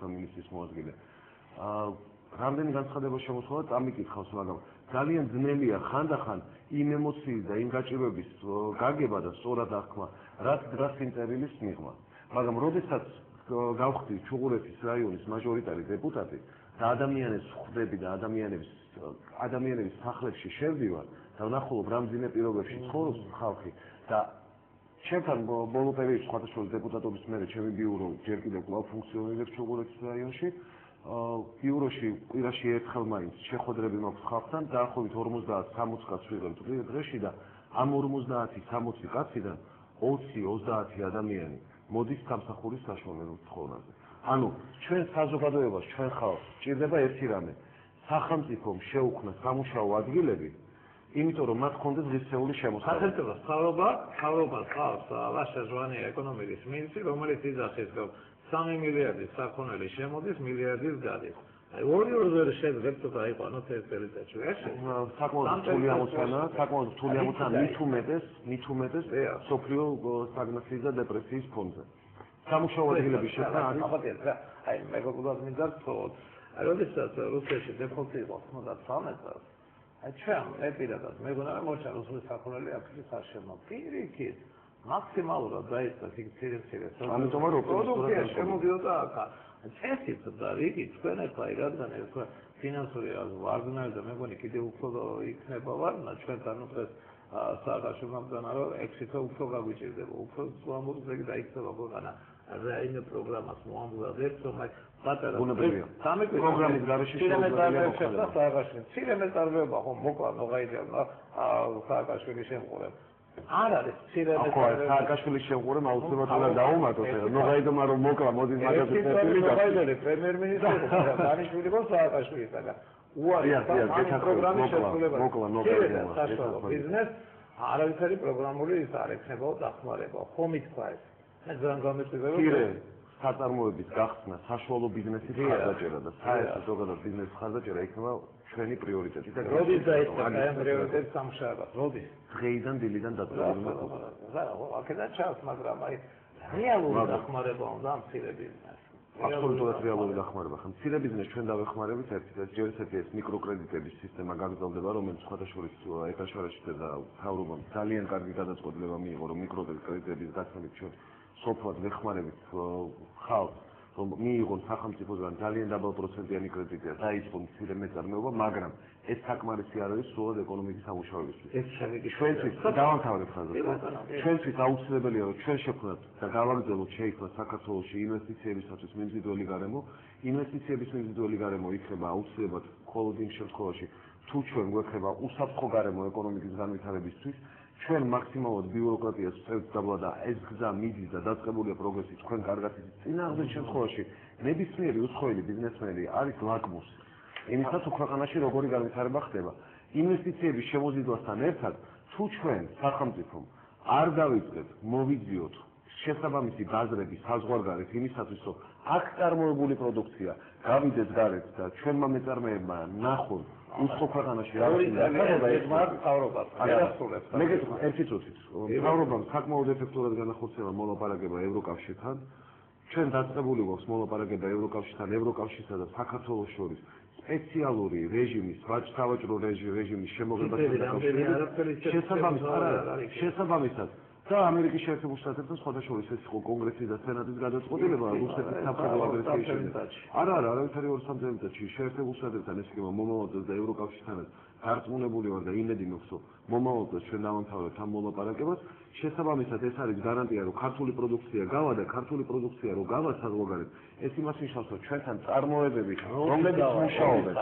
საერთო მინისტრის მოადგილე. რამდენი განცხადება შემოსულა წამიკითხავს, მაგრამ ძალიან ძნელია ხანდახან იმ ემოციის და იმ გაჭირვების გაგება და სწორად აღქმა, რაც დღას ინტერვილის მიღმა. მაგრამ როდესაც გავხდი ჩუღურეთის რაიონის მაჟორიტარი დეპუტატი და ადამიანებს ხვდები და ადამიანების სახლებში შევდივარ და ვნახულობ რა მძიმე პირობებში ცხოვრობს ხალხი და ჩემთან ბოლო პერიოდში სხვადასხვა დეპუტატობის მერე ჩემი ბიურო ჯერ კიდევ კვლავ ფუნქციონირებს ჩუღურეთის რაიონში. ბიუროში კვირაში ერთხელ მაინც შეხვედრები მაქვს ხალხთან, დაახლოებით 50-60 კაცს ვიღებთ დღეში და ამ 50-60 კაციდან 20-30 ადამიანი მოდის სამსახურის საშუალებას თხოვნაზე. ანუ ჩვენ საზოგადოებას, ჩვენ ხალხს ჭირდება ერთი რამე, სახელმწიფომ შეუქმნა სამუშაო ადგილები, იმიტომ რომ მათ ჰქონდეს ღირსეული შემოსავალი. სახელმწიფოს მთავრობას ყავს ლაშა ჟვანია ეკონომიკის მინისტრი, რომელიც იძახის რომ 3 მილიარდის საქონელი შემოდის, მილიარდის გადის. ორი შეძლებთ თუ გაიყვანოთ ეს წელიწადში. საკმაოდ რთული ამოცანა, მით უმეტეს სოფლიო სტაგნაციის და დეპრესიის ფონზე. სამუშაო ადგილების შექმნა არის აი მეგობრულად მინდა ვთქვათ, როდესაც რუსეთში დეფოლტი იყო 93 წელს, აი ჩვენ პირადად მეგონა მოჩა რუსული საქონელი აფრიკის არ შემო. პირიქით მაქსიმალურად დაიწყეს იქ ცირე-ცირე. ამიტომ რომ პროდუქცია შემოდიოდა აქ. წესით და რიგით თქვენ ახლა რადგან ეს ფინანსური ვარდნარი და მეგონი კიდევ უფრო იქნება ვარდნა ჩვენთან დღეს საერთაშორისო რომ ექსიტო უფრო გაგვიჭირდება. უფრო ამბობს ეგ დაიქცევა ქვეყანა. რაიმე პროგრამას მოამზადებს, რომ აი პატარა პროგრამის გარეშე ცირემეტარბეობა ხომ მოკლა ნოღაიძემა სააკაშვილი შემყურებს. არ არის ცირემეტარბეობა. სააკაშვილის შემყურემ აუცილებლად უნდა დაუმატოს. ნოღაიძემა რომ მოკლა მოდის მაგაზე წელი და ნოღაიძე პრემიერ-მინისტრი დანიშნული იყო სააკაშვილისაგან. უარია პროგრამის შესრულება. მოკლა ნოღაიძემა. ბიზნეს არავითარი პროგრამული ის არ ექნებაო დახმარება. ხომ ითქვა ეს? ეს ძალიან გამეწვევა. საწარმოების გახსნა, საშუალო ბიზნესის ხარდაჭერა და საერთო ზოგადად ბიზნესის ხარდაჭერა იქნება ჩვენი პრიორიტეტი. როდის დაიწყება ამ პრიორიტეტის სამუშაოება? როდის? დღეიდან დილიდან დაწყებული. აქედან ჩანს, მაგრამ აი რეალური დახმარება უნდა ამ მცირე ბიზნესს. აბსოლუტურად რეალური დახმარება. მცირე ბიზნესს ჩვენ დავეხმარებით ერთი ეს მიკროკრედიტების სისტემა გაგრძელდება, რომელიც სხვადასხვა ეკაშარაშიძე და მთავრობამ ძალიან კარგი გადაწყვეტილება მიიღო, რომ მიკროკრედიტების გაცემით ჩვენ სოფლად ვეხმარებით ხალხს, რომ მიიღონ სახელმწიფოდან ძალიან დაბალპროცენტიანი კრედიტი და დაიწყონ მცირე მეწარმეობა, მაგრამ ეს საკმარისი არ არის სრულად ეკონომიკის სამუშაოებისთვის. ეს შედეგი ჩვენთვის დავამთავრებ ხაზს. ჩვენთვის აუცილებელია რომ ჩვენ შევქმნათ და გავაგრძელოთ შეიქმნათ საქართველოში ინვესტიციებისათვის მიმზიდველი გარემო. ინვესტიციების მიმზიდველი გარემო იქნება აუცილებლად მხოლოდ იმ შემთხვევაში, თუ ჩვენ გვექნება უსაფრთხო გარემო ეკონომიკის განვითარებისთვის. ჩვენ მაქსიმალურად ბიუროკრატიას ვწევთ დაბლა და ეს გზა მიდის და დაწყებულია პროგრესი თქვენ კარგად იცით. წინააღმდეგ შემთხვევაში ნებისმიერი უცხოელი ბიზნესმენი არის ლაკმუსი. იმისაც თუ ქვეყანაში როგორი განვითარება ხდება. ინვესტიციების შემოზიდვასთან ერთად თუ ჩვენ სახელმწიფომ არ დავიწყეთ მოვიძიოთ შესაბამისი ბაზრები საზღვარგარეთ იმისათვის რომ აქ წარმოებული პროდუქცია გავიდეს გარეთ და ჩვენმა მეწარმეებმა ნახონ უსხო ქვეყანაში რა შეიძლება ეს მთავრობას აღასრულებს. მეგეთ ერთი წუთით მთავრობამ საკმაოდ ეფექტურად განახორციელა მოლაპარაკება ევროკავშირთან. ჩვენ დაწყებული გვაქვს მოლაპარაკება ევროკავშირთან, ევროკავშირსა და საქართველოს შორის სპეციალური რეჟიმის, სავაჭრო რეჟიმის შემოღებასთან შესაბამისად და ამერიკის შეერთებულ შტატებთან სხვადასხვა ეს იყო კონგრესის და სენატის გადაწყვეტილება რუსეთის სამხედრო აგრესიის შესახებ. არა, არავითარი 2-3 წელიწადში შეერთებულ შტატებთან ეს იქნება მომავალ წელს და ევროკავშირთანაც გარწმუნებული ვარ და იმედი მაქვს რომ მომავალ წელს ჩვენ დავამთავრებთ ამ მოლაპარაკებას. შესაბამისად ეს არის გარანტია რომ ქართული პროდუქცია გავა და ქართული პროდუქცია რომ გავა საზღვარგარეთ ეს იმას ნიშნავს რომ ჩვენთან წარმოებები რომლებიც მუშაობენ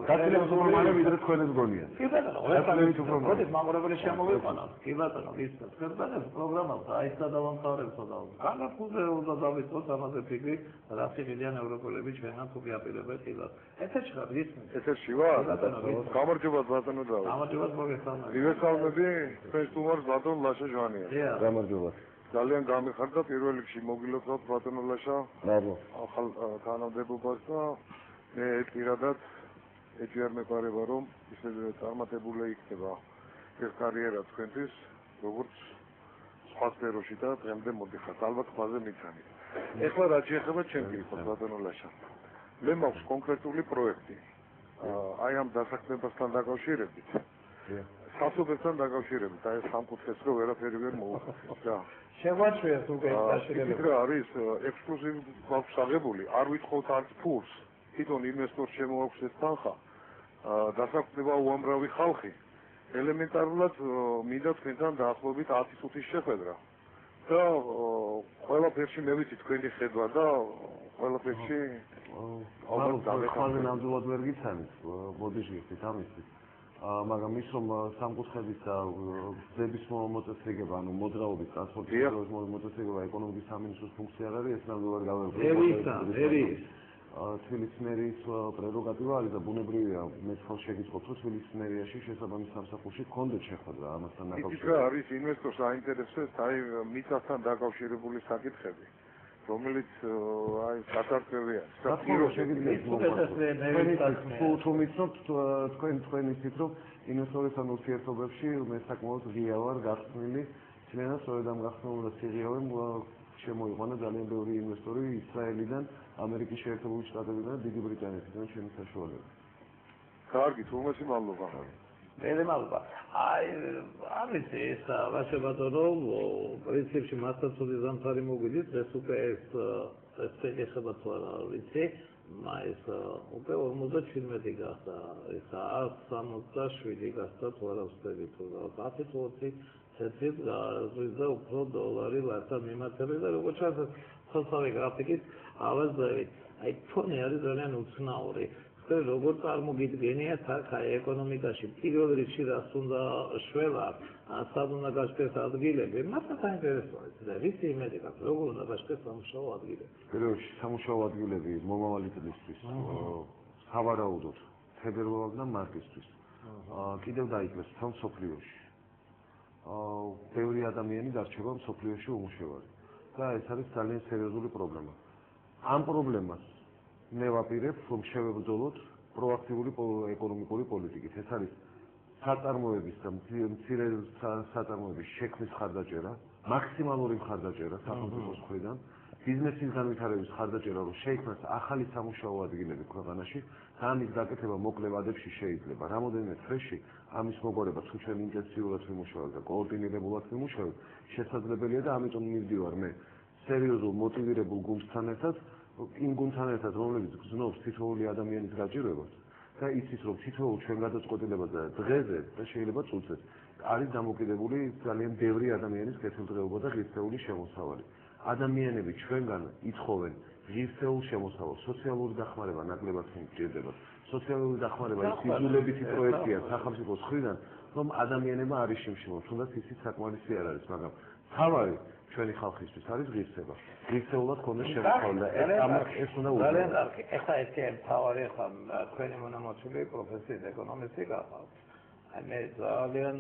გაცილებით უფრო მალე ვიდრე თქვენ ეს გონია. კი ბატონო, ეს არის მამრობელი შემოვიყვანოთ. კი ბატონო, ისწრაფ ხერხს პროგრამას აიცა დავამთავრებსო და განაფუძე უნდა დავიწყოთ ამაზე ფიქრი, რა შეიძლება ევროპელები ჩვენთან თუ გიაპირებენ ხილას. ეთერში ხარ ისმის. ეთერში ვარ? გამარჯობა ბატონო და. გამარჯობა მოგესალმებით. მივესალმები თქვენ სტუმარს ბატონ ლაშა ჟვანია. გამარჯობა. ძალიან გამიხარდა პირველ რიგში მოგილოცავთ ბატონო ლაშა. ბრავო. ახალ თანამდებობას და მე პირადად ეჭვიარ მეყარება რომ ისე წარმატებული იქნება ეს კარიერა თქვენთვის როგორც სხვა სფეროში და დღემდე მოდიხართ ალბათ ხმაზე მიცანით. ეხლა რაც შეეხება ჩემს კითხვას ბატონო ლაშა. მე მაქვს კონკრეტული პროექტი. აი ამ დასაქმებასთან დაკავშირებით. სასოფლოსთან დაკავშირებით, აი სამკუთხედს რო ვერაფერი ვერ მოუხდა. შეგვაჩვენეთ უკვე დაშინებული. რა არის ექსკლუზივი გვაქვს აღებული, არ ვითხოვთ არც ფულს. თვითონ ინვესტორს შემოაქვს ეს თანხა. დასაქმება უამრავი ხალხი. ელემენტარულად მინდა თქვენთან დაახლოებით 10 წუთის შეხვედრა. და ყველაფერში მე ვიცი თქვენი ხედვა და ყველაფერში ალბათ ხვალე ნამდვილად ვერ გიცანით, ბოდიში ხით ამისთვის. მაგრამ ის რომ სამკუთხედის და გზების მოწესრიგება, ანუ მოძრაობის ტრანსპორტის მოწესრიგება ეკონომიკის სამინისტროს ფუნქცია არ არის, ეს ნამდვილად ერის თბილისის მერის პრეროგატივა არის და ბუნებრივია მეც ხალხს შეგიწყობთ რომ თბილისის მერიაში შესაბამის სამსახურში გქონდეთ შეხვედრა ამასთან დაკავშირებით. ის რა არის ინვესტორს აინტერესებს აი მიწასთან დაკავშირებული საკითხები, რომელიც აი საქართველოსია. თუ მიცნობთ თქვენ იცით რომ ინვესტორებთან ურთიერთობებში მე საკმაოდ ღია ვარ გახსნილი, ჩვენაც სწორედ ამ გახსნილ სიღიავემ შემოიყვანა ძალიან ბევრი ინვესტორი ისრაელიდან, ამერიკის შეერთებული შტატებიდან და დიდი ბრიტანეთიდან ჩვენი საშუალებით. კარგი, თუმცა მადლობა. მე მადლობა. აი, არის ეს ვაშებადო პრინციპში მასთან ცუდი ზამთარი მოგვიდის, ეს უკვე ეს ეხება თუ არა ვიცი, ეს უკვე 57 გახდა, ეს 167 გახდა თუ არა ვსწრები თუ 10-20 ცენტით გაზრდა უფრო დოლარი ლართან მიმართებით და როგორც ჩანს სოციალური გრაფიკით ავაზრებით. აი ფონი არის ძალიან უცნაური. ხე როგორ წარმოგიდგენიათ აქ აი ეკონომიკაში პირველ რიგში რას უნდა შველა, სად უნდა გაშკეს ადგილები, მართლა საინტერესოა და ვიცი იმედი გაქვს როგორ უნდა გაშკეს სამუშაო ადგილები. პირველ რიგში სამუშაო ადგილები მომავალი წლისთვის, სავარაუდოდ თებერვალს და მარტისთვის. კიდევ დაიწყეს თან სოფლიოში. ბევრი ადამიანი დარჩება სოფლიოში უმუშევარი და ეს არის ძალიან სერიოზული პრობლემა. ამ პრობლემას მე ვაპირებ რომ შევებრძოლოთ პროაქტიული ეკონომიკური პოლიტიკით. ეს არის საწარმოების და მცირე საწარმოების შექმნის ხარდაჭერა, მაქსიმალური ხარდაჭერა სახელმწიფოს მხრიდან, ბიზნესის განვითარების ხარდაჭერა, რომ შეიქმნას ახალი სამუშაო ადგილები ქვეყანაში და ამის გაკეთება მოკლე ვადებში შეიძლება. რამოდენიმე თვეში ამის მოგვარება თუ ჩვენ ინტენსიურად ვიმუშავებთ და კოორდინირებულად ვიმუშავებთ, შესაძლებელია და ამიტომ მივდივარ მე სერიოზულ მოტივირებულ გუნდთან ერთად, იმ გუნდთან ერთად, რომელიც გზნობს თითოეული ადამიანის გაჭირვებას და იცის რომ თითოეულ ჩვენ გადაწყვეტილებაზე და დღეზე და შეიძლება წუთზე არის დამოკიდებული ძალიან ბევრი ადამიანის კეთილდღეობა და ღირსეული შემოსავალი. ადამიანები ჩვენგან ითხოვენ ღირსეულ შემოსავალს, სოციალური დახმარება ნაკლებად მჭირდება. სოციალური დახმარება ის იძულებითი პროექტია სახელმწიფოს მხრიდან, რომ ადამიანებმა არ იშიმშილონ, თუნდაც ისიც საკმარისი არ არის, მაგრამ თავარი ჩვენი ხალხისთვის არის ღირსება. ღირსეულად ქონდეს შემოსავალი და ეს უნდა უძლო. ძალიან კარგი. ეხლა ერთი თავარი ხა თქვენი მონამორჩილი პროფესიის ეკონომისტი გახავთ. აი მე ძალიან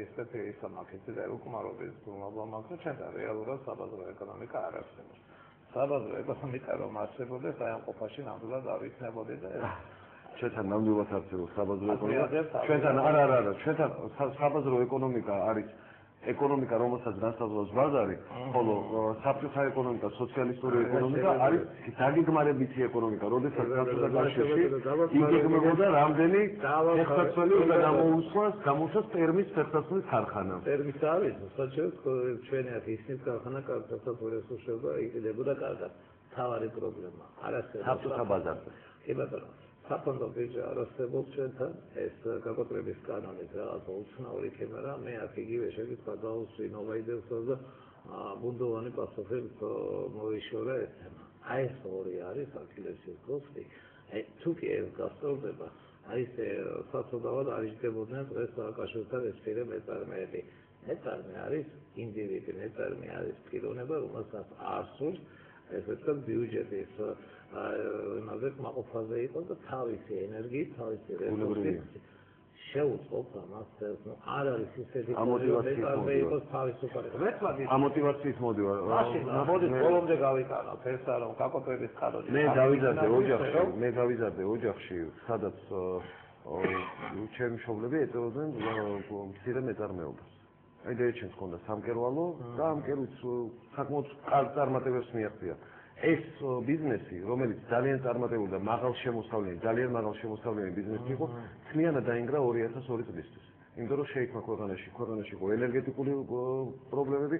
ისეთი ისამაკეთი და უკმარობის გულობა მაქვს, ჩვენ რეალურად საბაზრო ეკონომიკა არ არსებობს. საბაზრო ეკონომიკა რომ არსებობდეს, აი ამ ყოფაში ნამდვილად არ იქნებოდი და ჩვენთან ნამდვილად არსებობს საბაზრო ეკონომიკა. ჩვენთან არა, ჩვენთან საბაზრო ეკონომიკა არის ეკონომიკა, რომელსაც განსაზღვრავს ბაზარი, ხოლო საბჭოთა ეკონომიკა, სოციალისტური ეკონომიკა არის დაგეგმარებითი ეკონომიკა, როდესაც საბჭოთა კავშირში იგეგმებოდა რამდენი ფეხსაცმელი უნდა გამოუსვას პერმის ფეხსაცმლის ქარხანა. პერმის არის, საჩვენს ჩვენი აქ ისნის ქარხანა ფეხსაცმელს უშევდა, იყიდებოდა კარგად. თავარი პრობლემა არ არსებობს საბჭოთა ბაზარზე. კი ბატონო. საფონდო ბიუჯეტი არ არსებობს ჩვენთან, ეს გაკოტრების კანონით რაღაცა უცნაური იქნება რა, მე აქ იგივე შეგიძლია დავუსვი ნოვაიდევსა და ბუნდოვანი პასუხებს მოიშორე ეს თემა. აი ეს ორი არის აქილევსის ქოსტი. აი თუ კი ეს გასწორდება, აი ეს საწოდავად არ იჯდებოდნენ დღეს სააკაშვილთან ეს პირე მეწარმეები. მეწარმე არის ინდივიდი, მეწარმე არის პიროვნება, რომელსაც არ სურს ესე ვთქვათ ბიუჯეტის იმაზე კმაყოფაზე იყო და თავისი ენერგიით, თავისი რესურსით შეუწყობს ამას, ну არ არის ისეთი მოტივაცია იყოს თავისუფალი. ამოტივაციით მოდივარ. მოდით ბოლომდე გავიკაროთ ესა რომ გაკოტრების კანონი. მე დავიზარდე ოჯახში, სადაც ჩემი მშობლები ეწეოდნენ მცირე მეწარმეობას. აი დეჩენს ხონდა სამკერვალო და ამ კერვის საკმაოდ კარგ წარმატებებს მიაღწია. ეს ბიზნესი, რომელიც ძალიან წარმატებული და ძალიან მაღალ შემოსავლიანი ბიზნესი იყო, მთლიანად დაინგრა 2002 წლისთვის. იმიტომ რომ შეიქმნა ქვეყანაში იყო ენერგეტიკული პრობლემები,